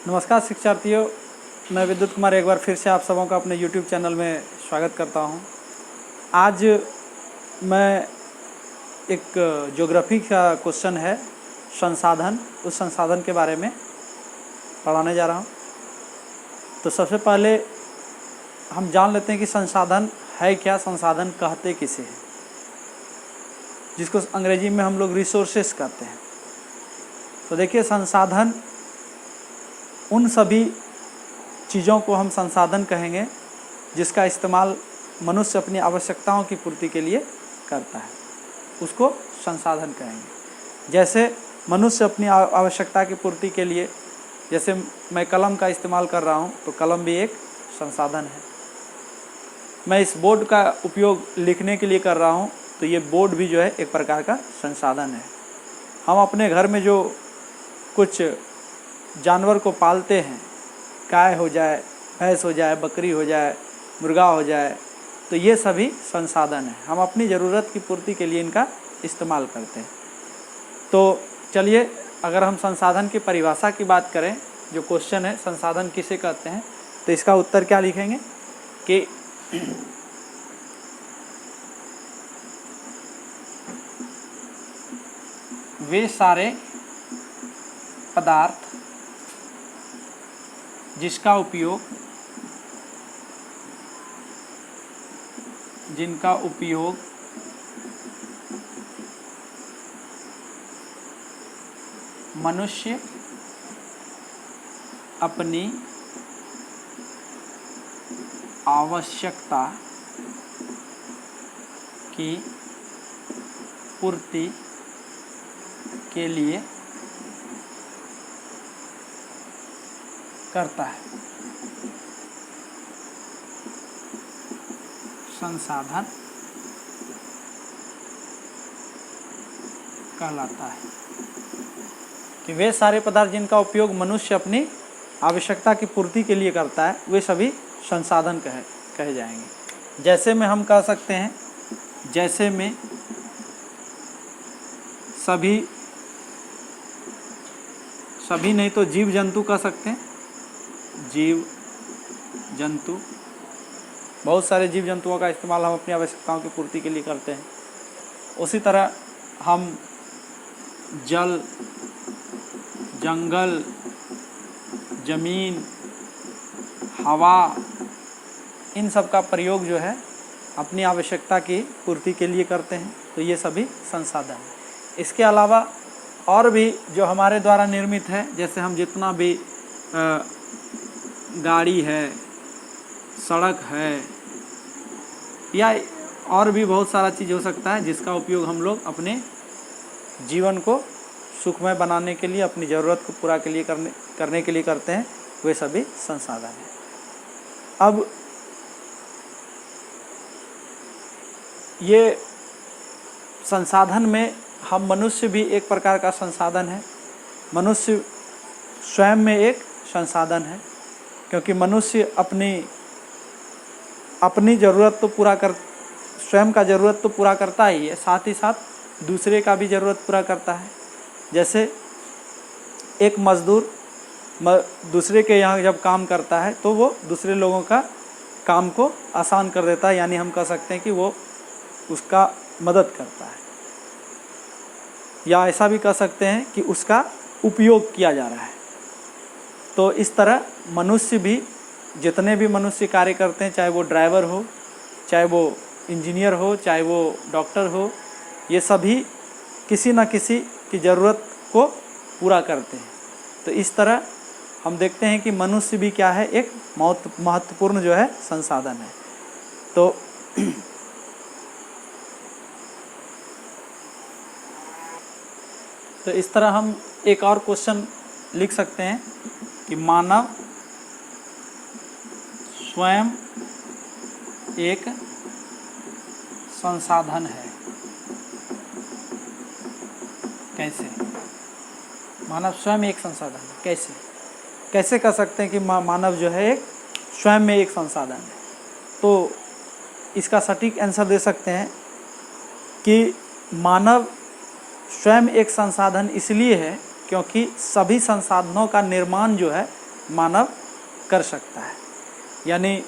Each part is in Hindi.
नमस्कार शिक्षार्थियों, मैं विद्युत कुमार एक बार फिर से आप सबों का अपने YouTube चैनल में स्वागत करता हूं। आज मैं एक ज्योग्राफी का क्वेश्चन है संसाधन, उस संसाधन के बारे में पढ़ाने जा रहा हूं। तो सबसे पहले हम जान लेते हैं कि संसाधन है क्या, संसाधन कहते किसे हैं, जिसको अंग्रेजी में हम लोग रिसोर्सेस कहते हैं। तो देखिए, संसाधन उन सभी चीज़ों को हम संसाधन कहेंगे जिसका इस्तेमाल मनुष्य अपनी आवश्यकताओं की पूर्ति के लिए करता है, उसको संसाधन कहेंगे। जैसे मनुष्य अपनी आवश्यकता की पूर्ति के लिए, जैसे मैं कलम का इस्तेमाल कर रहा हूँ तो कलम भी एक संसाधन है। मैं इस बोर्ड का उपयोग लिखने के लिए कर रहा हूँ तो ये बोर्ड भी जो है एक प्रकार का संसाधन है। हम अपने घर में जो कुछ जानवर को पालते हैं, गाय हो जाए, भैंस हो जाए, बकरी हो जाए, मुर्गा हो जाए, तो ये सभी संसाधन हैं। हम अपनी ज़रूरत की पूर्ति के लिए इनका इस्तेमाल करते हैं। तो चलिए, अगर हम संसाधन की परिभाषा की बात करें, जो क्वेश्चन है संसाधन किसे कहते हैं, तो इसका उत्तर क्या लिखेंगे कि वे सारे पदार्थ जिनका उपयोग मनुष्य अपनी आवश्यकता की पूर्ति के लिए करता है, संसाधन कहलाता है। कि वे सारे पदार्थ जिनका उपयोग मनुष्य अपनी आवश्यकता की पूर्ति के लिए करता है, वे सभी संसाधन कहे जाएंगे। जैसे में हम कह सकते हैं, जैसे में सभी नहीं तो जीव जंतु कह सकते हैं। जीव जंतु, बहुत सारे जीव जंतुओं का इस्तेमाल हम अपनी आवश्यकताओं की पूर्ति के लिए करते हैं। उसी तरह हम जल, जंगल, जमीन, हवा, इन सब का प्रयोग जो है अपनी आवश्यकता की पूर्ति के लिए करते हैं। तो ये सभी संसाधन हैं। इसके अलावा और भी जो हमारे द्वारा निर्मित है, जैसे हम जितना भी गाड़ी है, सड़क है, या और भी बहुत सारा चीज़ हो सकता है जिसका उपयोग हम लोग अपने जीवन को सुखमय बनाने के लिए, अपनी ज़रूरत को पूरा करने के लिए करते हैं, वे सभी संसाधन हैं। अब ये संसाधन में हम मनुष्य भी एक प्रकार का संसाधन है। मनुष्य स्वयं में एक संसाधन है, क्योंकि मनुष्य अपनी ज़रूरत तो स्वयं का ज़रूरत तो पूरा करता ही है, साथ ही साथ दूसरे का भी ज़रूरत पूरा करता है। जैसे एक मज़दूर दूसरे के यहाँ जब काम करता है तो वो दूसरे लोगों का काम को आसान कर देता है, यानी हम कह सकते हैं कि वो उसका मदद करता है, या ऐसा भी कह सकते हैं कि उसका उपयोग किया जा रहा है। तो इस तरह मनुष्य भी, जितने भी मनुष्य कार्य करते हैं, चाहे वो ड्राइवर हो, चाहे वो इंजीनियर हो, चाहे वो डॉक्टर हो, ये सभी किसी न किसी की ज़रूरत को पूरा करते हैं। तो इस तरह हम देखते हैं कि मनुष्य भी क्या है, एक महत्वपूर्ण जो है संसाधन है। तो इस तरह हम एक और क्वेश्चन लिख सकते हैं कि मानव स्वयं एक संसाधन है। कैसे? मानव स्वयं एक संसाधन है, कैसे कह सकते हैं कि मानव जो है एक स्वयं में एक संसाधन है? तो इसका सटीक आंसर दे सकते हैं कि मानव स्वयं एक संसाधन इसलिए है क्योंकि सभी संसाधनों का निर्माण जो है मानव कर सकता है। यानी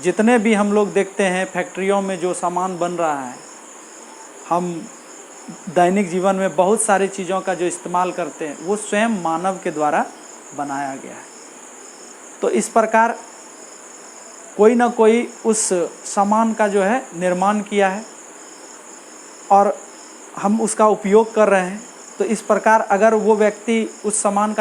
जितने भी हम लोग देखते हैं फैक्ट्रियों में जो सामान बन रहा है, हम दैनिक जीवन में बहुत सारी चीज़ों का जो इस्तेमाल करते हैं वो स्वयं मानव के द्वारा बनाया गया है। तो इस प्रकार कोई ना कोई उस सामान का जो है निर्माण किया है और हम उसका उपयोग कर रहे हैं। तो इस प्रकार अगर वो व्यक्ति उस सामान का